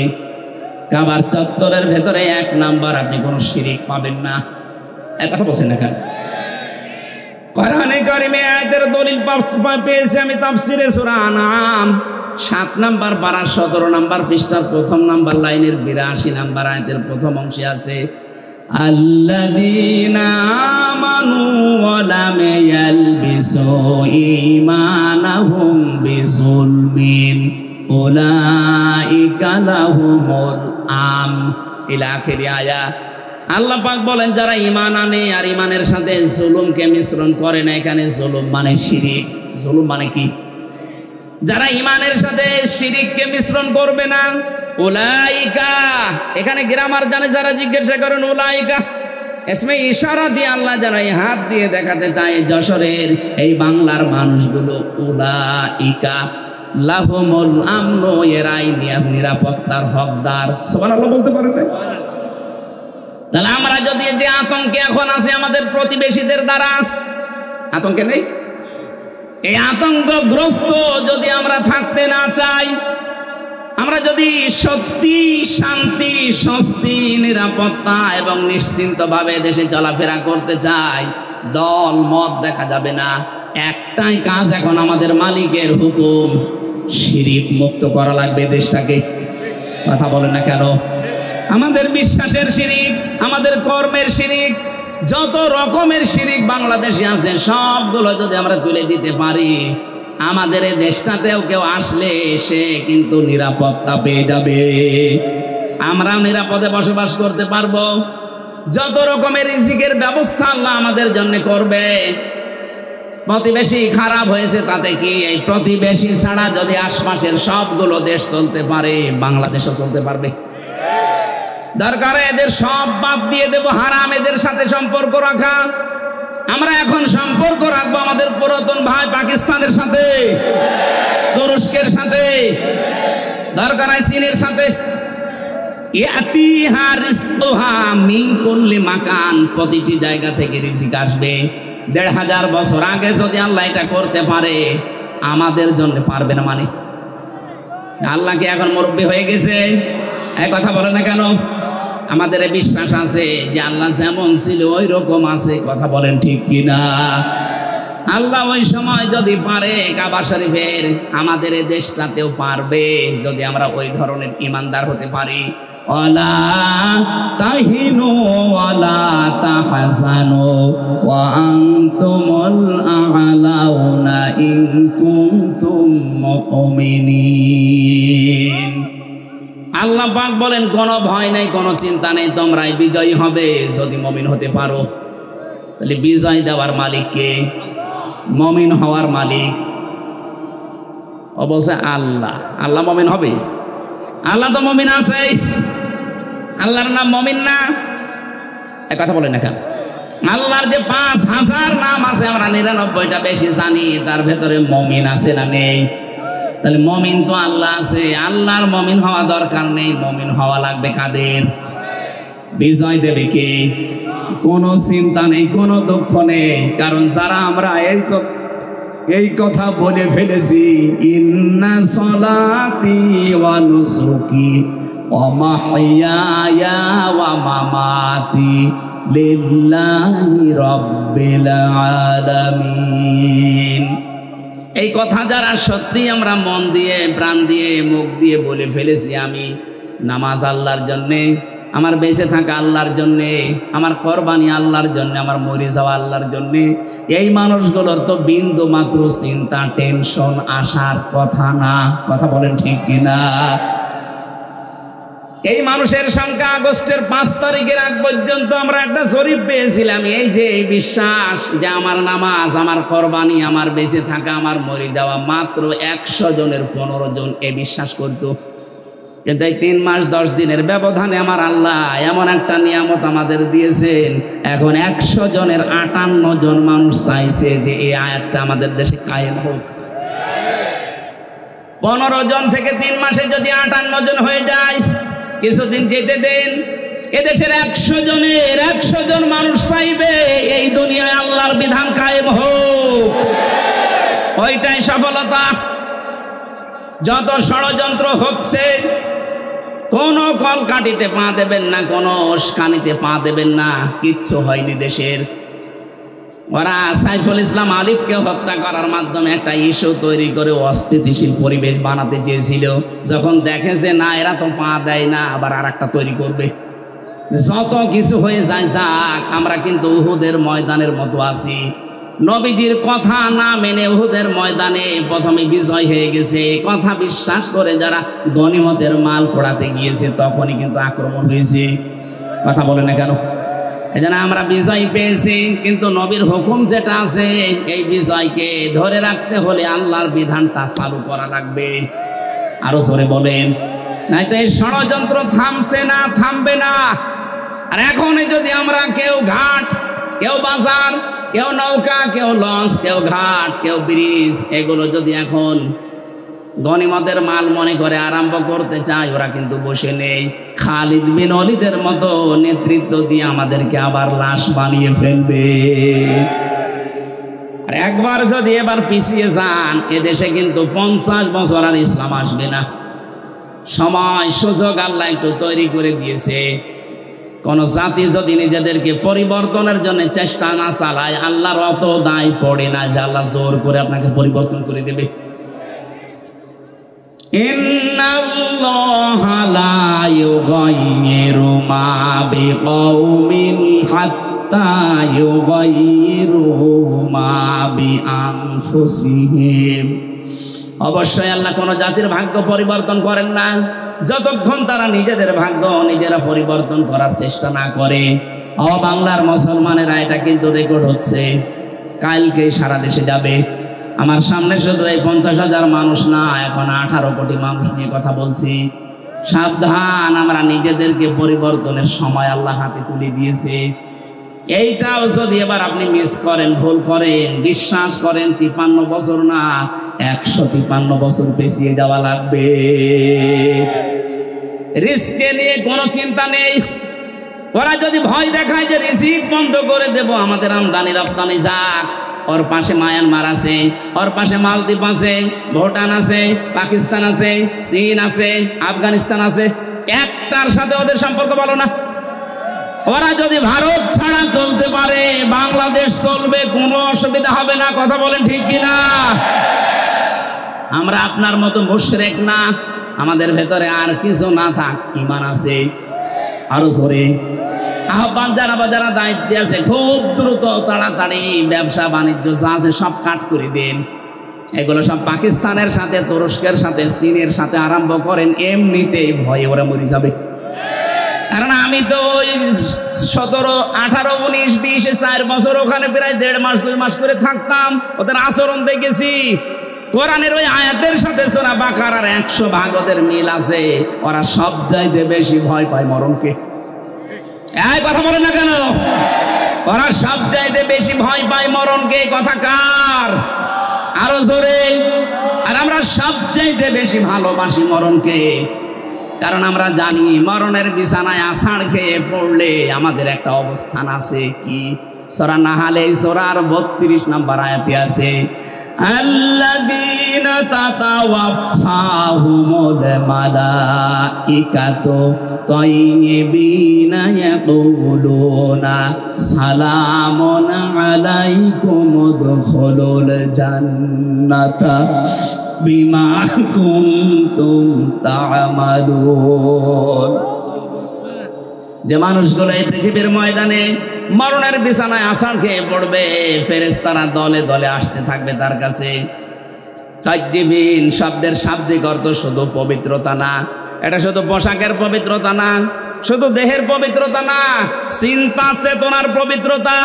কাবার চত্বরের ভেতরে 1 নাম্বার আপনি কোনো শিরিক পাবেন না। এক কথা বলছেন না? কোরআনে কারিমে আয়াতের দলিল পেয়েছি আমি তাফসিরে সূরা আনআম 7 নাম্বার পারা 17 নাম্বার পৃষ্ঠার 1ম নাম্বার লাইনের 82 নাম্বার আয়াতের প্রথম অংশে আছে, আল্লাযীনা আমানু ওয়া লাম ইয়ালবিসু ঈমানাহুম বিযুলমিন উলাইকা লাহুমুল আমন ইলা আখিরি আয়াত। আল্লাহ পাক বলেন যারা ঈমান আনে আর ঈমানের সাথে জুলুমকে মিশ্রণ করে না। এখানে জুলুম মানে শিরিক। জুলুম মানে কি? যারা ঈমানের সাথে শিরিককে মিশ্রণ করবে না, উলাইকা, এখানে গ্রামার জানে যারা জিজ্ঞাসা করেন উলাইকা এসমে ইশারা দিয়ে আল্লাহ যেন এই হাত দিয়ে দেখাতে চায় যশোরের এই বাংলার মানুষগুলো উলাইকা লাহুমুল আমন, এরাই নিরাপত্তার হকদার। সুবহানাল্লাহ বলতে পারেন না? তাহলে আমরা যদি যে আতঙ্কে এখন আছে আমাদের প্রতিবেশীদের দ্বারা, আতঙ্কে নেই, এই আতঙ্কগ্রস্ত যদি আমরা থাকতে না চাই, আমরা যদি সত্যি শান্তি, স্বস্তি, নিরাপত্তা এবং নিশ্চিন্তভাবে দেশে চলাফেরা করতে চাই, দল মত দেখা যাবে না। একটাই কাজ এখন আমাদের মালিকের হুকুম, শিরিক মুক্ত করা লাগবে দেশটাকে। কথা বলে না কেন? আমাদের বিশ্বাসের শিরিক, আমাদের কর্মের শিরিক, যত রকমের শিরিক বাংলাদেশে আছে সবগুলো যদি আমরা তুলে দিতে পারি, আমাদের এই দেশটাতেও কেউ আসলে সে কিন্তু নিরাপত্তা পেয়ে যাবে, আমরা নিরাপদে বসবাস করতে পারবো। যত রকমের রিজিকের ব্যবস্থা আল্লাহ আমাদের জন্য করবে। প্রতিবেশী খারাপ হয়েছে তাতে কি, এই প্রতিবেশী ছাড়া যদি আশপাশের সবগুলো দেশ চলতে পারে, বাংলাদেশও চলতে পারবে। দরকার এদের সব বাদ দিয়ে দেব, হারাম এদের সাথে সম্পর্ক রাখা। আমরা এখন সম্পর্ক রাখবো আমাদের পুরাতন ভাই পাকিস্তানের সাথে, তুরস্কের সাথে, দরকার চীনের সাথে। ইয়াতিহা রিজকুহা মিন কুল্লি মাকান, প্রতিটি জায়গা থেকে রিজিক আসবে। ১৫০০ বছর আগে যদি আল্লাহ এটা করতে পারে, আমাদের জন্য পারবে না মানে? আল্লাহ কি এখন মুরব্বী হয়ে গেছে? এই কথা বলে না কেন? আমাদের বিশ্বাস আছে যে আল্লাহ যেমন ছিল ওই রকম আছে। কথা বলেন ঠিক কিনা? আল্লাহ ওই সময় যদি পারে কাবা শরীফের, আমাদের এই দেশটাতেও পারবে যদি আমরা ওই ধরনের ইমানদার হতে পারি। ওয়ালা তাহিনু ওয়ালা তাহজানু ওয়া আনতুমুল আ'লাউনা ইন কুনতুম মুমিনিন। আল্লাহ পাক বলেন কোনো ভয় নাই, কোনো চিন্তা নেই, তোমরাই বিজয়ী হবে যদি মুমিন হতে পারো। তাহলে বিজয় দেওয়ার মালিক কে? মুমিন হওয়ার মালিক অবশ্যই আল্লাহ। আল্লাহ মুমিন হবে? আল্লাহ তো মুমিন আছে, আল্লাহর নাম মুমিন না? এক কথা বলেন না কেন? আল্লাহর যে ৫,০০০ নাম আছে আমরা ৯৯টা বেশি জানি, তার ভেতরে মুমিন আছে না নেই? তাহলে মুমিন তো আল্লাহ আছে, আল্লাহর মুমিন হওয়া দরকার নেই, মুমিন হওয়া লাগবে কাদের? বিজয় দেবে কে? কোনো চিন্তা নেই, কোনো দুঃখ নেই, কারণ যারা আমরা এই কথা বলে ফেলেছি, ইন্না সলাতি ওয়া নুসুকি ওয়া মাহইয়ায়া ওয়া মামাতি লিল্লাহি রাব্বিল আলামিন। এই কথা যারা সত্যি আমরা মন দিয়ে, প্রাণ দিয়ে, মুখ দিয়ে বলে ফেলেছি, আমি নামাজ আল্লাহর জন্যে, আমার বেঁচে থাকা আল্লাহর জন্যে, আমার কোরবানি আল্লাহর জন্যে, আমার মরে যাওয়া আল্লাহর জন্যে, এই মানুষগুলোর তো বিন্দু মাত্র চিন্তা, টেনশন আসার কথা না। কথা বলেন ঠিক কিনা? এই মানুষের সংখ্যা আগস্টের ৫ তারিখের আগ পর্যন্ত আমরা একটা জরিপ পেয়েছিলাম। এই যে এই বিশ্বাস যে আমার নামাজ, আমার কোরবানি, আমার বেঁচে থাকা, আমার মরে যাওয়া, মাত্র ১০০ জনের ১৫ জন এ বিশ্বাস করত। কিন্তু এই ৩ মাস ১০ দিনের ব্যবধানে আমার আল্লাহ এমন একটা নিয়ামত আমাদের দিয়েছেন, এখন ১০০ জনের ৫৮ জন মানুষ চাইছে যে এই আয়াতটা আমাদের দেশে কায়েম হোক। ১৫ জন থেকে ৩ মাসে যদি ৫৮ জন হয়ে যায়, কিছুদিন যেতে দেন, এদেশের ১০০ জনের ১০০ জন মানুষ চাইবে এই দুনিয়ায় আল্লাহর বিধান কায়েম হোক। ওইটাই সফলতা। যত ষড়যন্ত্র হচ্ছে, কোনো কলকাঠিতে পা দেবেন না, কোনো উস্কানিতে পা দেবেন না, কিচ্ছু হয়নি দেশের। ওরা সাইফুল ইসলাম আলিফকে হত্যা করার মাধ্যমে একটা ইস্যু তৈরি করে অস্থিতিশীল পরিবেশ বানাতে চেয়েছিল। যখন দেখেছে না এরা তো পা দেয় না, আবার আর একটা তৈরি করবে। যত কিছু হয়ে যায় যাক, আমরা কিন্তু উহুদের ময়দানের মতো আছি। নবীজির কথা না মেনে উহুদের ময়দানে প্রথমে বিজয় হয়ে গেছে, কথা বিশ্বাস করে যারা গনিমতের মাল পোড়াতে গিয়েছে তখনই কিন্তু আক্রমণ হয়েছে। কথা বলে না কেন? এজন্য আমরা বিজয় পেয়েছি, কিন্তু নবীর হুকুম যেটা আছে এই বিজয়কে ধরে রাখতে হলে আল্লাহর বিধানটা চালু করা লাগবে। আরো জোরে বলেন, নাই তো এই ষড়যন্ত্র থামছে না, থামবে না। আর এখন যদি আমরা কেউ ঘাট, কেউ বাজার, কেউ নৌকা, কেউ লঞ্চ, কেউ ঘাট, কেউ ব্রিজ, এগুলো যদি এখন গনিমতের মাল মনে করে আরম্ভ করতে চায়, ওরা কিন্তু বসে নেই। খালিদ বিন ওয়ালিদের মতো নেতৃত্ব দিয়ে আমাদেরকে আবার লাশ বানিয়ে ফেলবে। আর একবার যদি এবার পিছিয়ে যান, এদেশে কিন্তু 50 বছর আর ইসলাম আসবে না। সময় সুযোগ আল্লাহ একটু তৈরি করে দিয়েছে। কোন জাতি যদি নিজেদেরকে পরিবর্তনের জন্য চেষ্টা না চালায়, আল্লাহর অত দায় পড়ে না যে আল্লাহ জোর করে আপনাকে পরিবর্তন করে দেবে। ইন্নাল্লাহা লা ইউগাইয়িরু মা বিকাউমিন হাত্তা ইউগাইয়িরু মা বিআনফুসিহিম। অবশ্যই আল্লাহ কোন জাতির ভাগ্য পরিবর্তন করেন না যতক্ষণ তারা নিজেদের ভাগ্য নিজেরা পরিবর্তন করার চেষ্টা না করে। ও বাংলার মুসলমানেরা, এটা কিন্তু রেকর্ড হচ্ছে, কালকে সারা দেশে যাবে। আমার সামনে শুধু এই 50,000 মানুষ না, এখন 18 কোটি মানুষ নিয়ে কথা বলছি। সাবধান, আমরা নিজেদেরকে পরিবর্তনের সময় আল্লাহ হাতে তুলে দিয়েছে। এইটাও যদি এবার আপনি মিস করেন, ভুল করেন, বিশ্বাস করেন 53 বছর না 153 বছর পেছিয়ে যাওয়া লাগবে। রিস্কে নিয়ে কোনো চিন্তা নেই। ওরা যদি ভয় দেখায় যে রিজিক বন্ধ করে দেব, আমাদের আমদানি রপ্তানি যাক, ওর পাশে মায়ানমার আছে, ওর পাশে মালদ্বীপ আছে, ভুটান আছে, পাকিস্তান আছে, চীন আছে, আফগানিস্তান আছে, একটার সাথে ওদের সম্পর্ক ভালো না। ওরা যদি ভারত ছাড়া চলতে পারে, বাংলাদেশ চলবে, কোনো অসুবিধা হবে না। কথা বলেন ঠিক কিনা? আমরা আপনার মতো মুশরিক না, আমাদের ভেতরে আর কিছু না থাক, ঈমান আছে। আরো জোরে আহ্বান জানাবো, যারা দায়িত্বে আছে খুব দ্রুত তাড়াতাড়ি ব্যবসা বাণিজ্য যা আছে সব কাট করে দিন। এগুলো সব পাকিস্তানের সাথে, তুরস্কের সাথে, চীনের সাথে আরম্ভ করেন, এমনিতেই ভয়ে ওরা মরে যাবে। কারণ আমি তো ওই 17, 18, 19, 20, 4 বছর ওখানে প্রায় 1.5 মাস 2 মাস করে থাকতাম, ওদের আচরণ দেখেছি। কোরআনের ওই আয়াতের সাথে সূরা বাকারার 100 ভাগ ওদের মিল আছে। ওরা সব চাইতে বেশি ভয় পায় মরণকে। এই কথা বলে না কেন? ওরা সব চাইতে বেশি ভয় পায় মরণকে। কথা কার? আরো জোরে। আর আমরা সব চাইতে বেশি ভালোবাসি মরণকে, কারণ আমরা জানি মরণের বিছানায় আছাড় খেয়ে পড়লে আমাদের একটা অবস্থান আছে। কি? সূরা নাহালে সূরার 32 নম্বর আয়াতে আছে, আল্লাযীনা তাতাওয়াফাহুমুল মালাইকাতু তাইয়্যিবিনা ইয়াকুলুনা সালামুন আলাইকুম উদখুলুল জান্নাতা বিমা কুনতুম তা'মালুন। যে মানুষগুলো এই পৃথিবীর ময়দানে মরণের বিছানায় আছাড় খেয়ে পড়বে, ফেরেশতারা দলে দলে আসতে থাকবে তার কাছে। তাইয়্যিবিন শব্দের শাব্দিক অর্থ শুধু পবিত্রতা না, এটা শুধু পোশাকের পবিত্রতা না, শুধু দেহের পবিত্রতা না, চিন্তা চেতনার পবিত্রতা,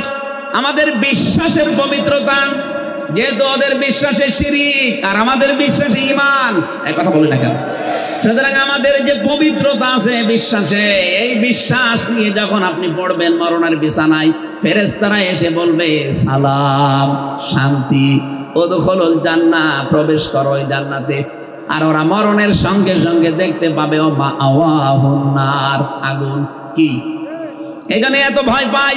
আমাদের বিশ্বাসের পবিত্রতা। যেহেতু ওদের বিশ্বাসে শিরিক আর আমাদের বিশ্বাসে ঈমান, এই কথা বলি না কেন? সুতরাং আমাদের যে পবিত্রতা আছে বিশ্বাসে, এই বিশ্বাস নিয়ে যখন আপনি পড়বেন মরণের বিছানায়, ফেরেশতারা এসে বলবে সালাম, শান্তি, উদখুলুল জান্নাহ, প্রবেশ করো ওই জান্নাতে। আর ওরা মরণের সঙ্গে সঙ্গে দেখতে পাবে ও মাআওয়াহুন নার, আগুন। কি এই জন্য এত ভয় পাই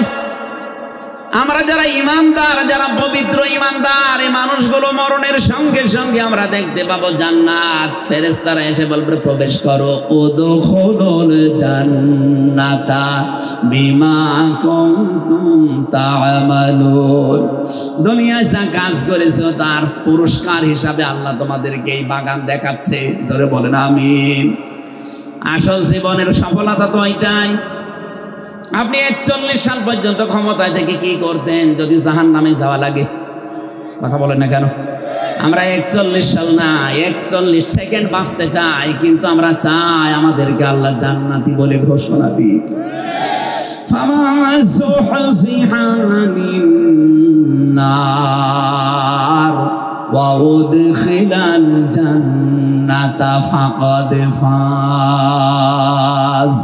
আমরা যারা ইমানদার, যারা পবিত্র ইমানদার, এই মানুষগুলো মরণের সঙ্গে সঙ্গে আমরা দেখতে পাবো জান্নাত। ফেরেশতারা এসে বলবে প্রবেশ করো, উদখুলুল জান্নাতা বিমা কুনতুম তা'মালুন। দুনিয়ায় যা কাজ করেছো তার পুরস্কার হিসাবে আল্লাহ তোমাদেরকে এই বাগান দেখাচ্ছে। জোরে বলেন আমিন। আসল জীবনের সফলতা তো এটাই। আপনি 41 সাল পর্যন্ত ক্ষমতায় থেকে কি করতেন যদি জাহান্নামে যাওয়া লাগে? কথা বলেন না কেন? আমরা 41 সাল না 41 সেকেন্ড বাঁচতে চাই, কিন্তু আমরা চাই আমাদেরকে আল্লাহ জান্নাতি বলে ঘোষণা দিক। ফামান যুহযিহা আনিন নার ওয়া উদখিলাল জান্নাতা ফাকাদ ফাজ।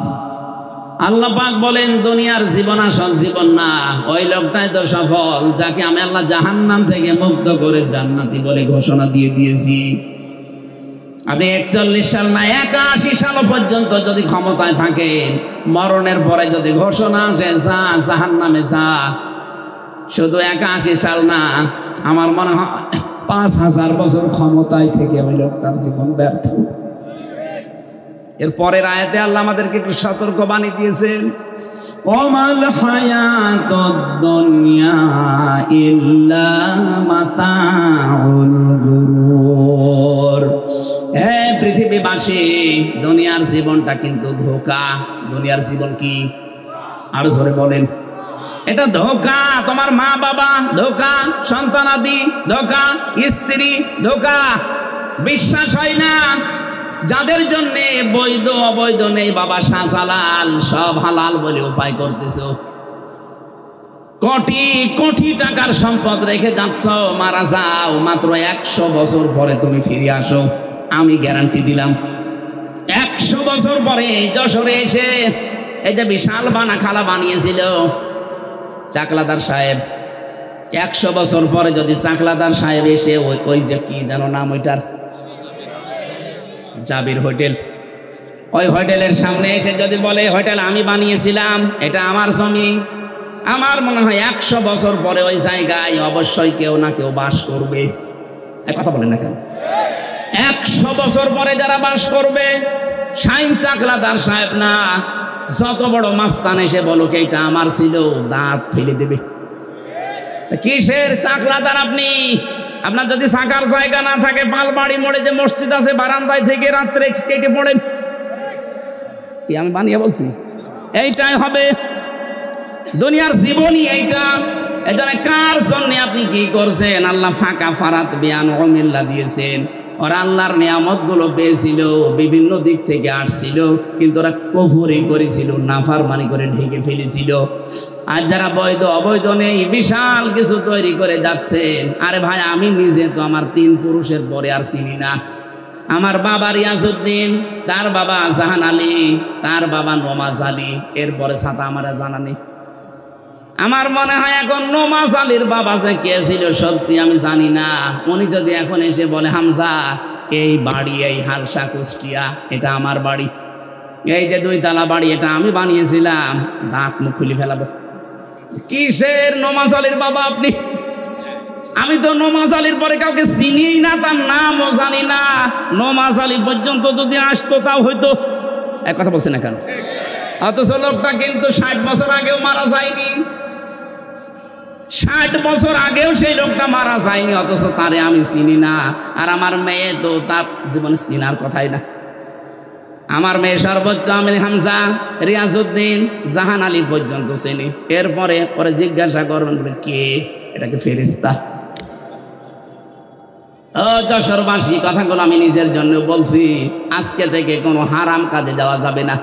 আল্লাহ পাক বলেন দুনিয়ার জীবন আসল জীবন না, ওই লোকটাই তো সফল যাকে আমি আল্লাহ জাহান্নাম থেকে মুক্ত করে জান্নাতি বলে ঘোষণা দিয়ে দিয়েছি। আপনি 41 সাল না 81 সাল পর্যন্ত যদি ক্ষমতায় থাকেন, মরণের পরে যদি ঘোষণা আসে যা জাহান্নামে যা, শুধু 81 সাল না, আমার মনে হয় 5000 বছর ক্ষমতায় থেকে ওই লোকটার জীবন ব্যর্থ। এর পরের আয়াতে আল্লাহ আমাদেরকে একটু সতর্ক বাণী দিয়েছেন, ওমাল হায়াতুদ দুনিয়া ইল্লা মাতাউল গুরুর। হে পৃথিবীবাসী, দুনিয়ার জীবনটা কিন্তু ধোঁকা। দুনিয়ার জীবন কি? আরো জোরে বলেন। এটা ধোঁকা। তোমার মা বাবা ধোঁকা, সন্তানাদি ধোঁকা, স্ত্রী ধোঁকা। বিশ্বাস হয় না। যাদের জন্য বৈধ অবৈধ নেই বাবা, শাহজালাল সব হালাল বলে উপায় করতেছো। কোটি কোটি টাকার সম্পদ রেখে যাচ্ছ, মারা যাও, মাত্র 100 বছর পরে তুমি ফিরে আসো, আমি গ্যারান্টি দিলাম। 100 বছর পরে যশোরে এসে এই যে বিশাল খালা বানিয়েছিল চাকলাদার সাহেব, 100 বছর পরে যদি চাকলাদার সাহেব এসে ওই যে কি যেন নাম ওইটার, জাবির হোটেল, ওই হোটেলের সামনে এসে যদি বলে হোটেল আমি বানিয়েছিলাম, এটা আমার জমি, আমার মনে হয় 100 বছর পরে ওই জায়গায় অবশ্যই কেউ না কেউ বাস করবে। কথা বলেন না কেন? 100 বছর পরে যারা বাস করবে, শাইন চাকলাদার সাহেব না, যত বড় মাস্তান এসে বলুক এটা আমার ছিল, দাঁত ফেলে দেবে। কিসের চাকলাদার আপনি? আপনার যদি থাকার জায়গা না থাকে, পালবাড়ি মোড়ে যে মসজিদ আছে, বারান্দায় থেকে রাত্রে কেটে পড়েন। কি আমি বানিয়ে বলছি? এইটাই হবে দুনিয়ার জীবনই এইটা। এজন্য কার জন্য আপনি কি করছেন? আল্লাহ ফাঁকা ফারাত বিয়ান ওমিল্লা দিয়েছেন। ওরা আল্লাহর নিয়ামত গুলো পেয়েছিল, বিভিন্ন দিক থেকে আসছিল, কিন্তু ওরা কুফরি করেছিল, নাফরমানি করে ঢেকে ফেলেছিল। আর যারা বৈধ অবৈধ নেই বিশাল কিছু তৈরি করে যাচ্ছেন। আরে ভাই, আমি নিজে তো আমার 3 পুরুষের পরে আর চিনি না। আমার বাবা রিয়াজউদ্দিন, তার বাবা জাহান আলী, তার বাবা নমাজ আলী, এরপরে ছাতা আমার জানা নেই। আমার মনে হয় এখন নমাজ আলীর বাবা যে কে ছিল সত্যি আমি জানি না। উনি যদি এখন এসে বলে হামজা এই বাড়ি, এই হালসা কুষ্টিয়া, এটা আমার বাড়ি, এই যে 2 তলা বাড়ি এটা আমি বানিয়েছিলাম, দাঁত মুখ খুলে ফেলাবো। কিসের নমাজ আলীর বাবা আপনি? আমি তো নমাজ আলীর পরে কাউকে চিনিই না, তার নামও জানি না। নমাজ আলী পর্যন্ত যদি আসতো তাও হয়তো। এক কথা বলছি না কেন? অথচ লোকটা কিন্তু 60 বছর আগেও মারা যায়নি। 60 বছর আগেও সেই লোকটা মারা যায়নি, অথচ তারে আমি চিনি না। আর আমার মেয়ে তো তার জীবনে চিনার কথাই না। আমার মেয়ে সর্বোচ্চ আমির হামজা, রিয়াজউদ্দিন, জাহান আলী পর্যন্ত চিনি। এরপরে পরে জিজ্ঞাসা করবেন কে? এটাকে ফেরেশতা। ও যশোরবাসী, কথাগুলো আমি নিজের জন্য বলছি। আজকে থেকে কোনো হারাম কাজে যাওয়া যাবে না।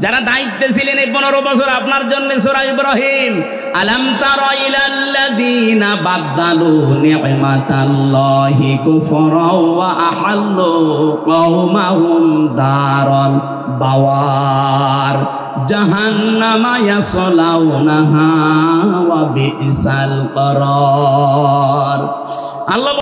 যারা দায়িত্বে ছিলেন এই 15 বছর আপনার জন্য সূরা ইব্রাহিম, আলাম তারা ইলাল্লাযীনা বাদদালু নি'মাতাল্লাহি কুফরা ওয়া আহাল্লু কওমাহুম দারাল বাওয়ার জাহান্নামা ইয়াসলাউনাহা ওয়া বিসাল করার। আল্লাহ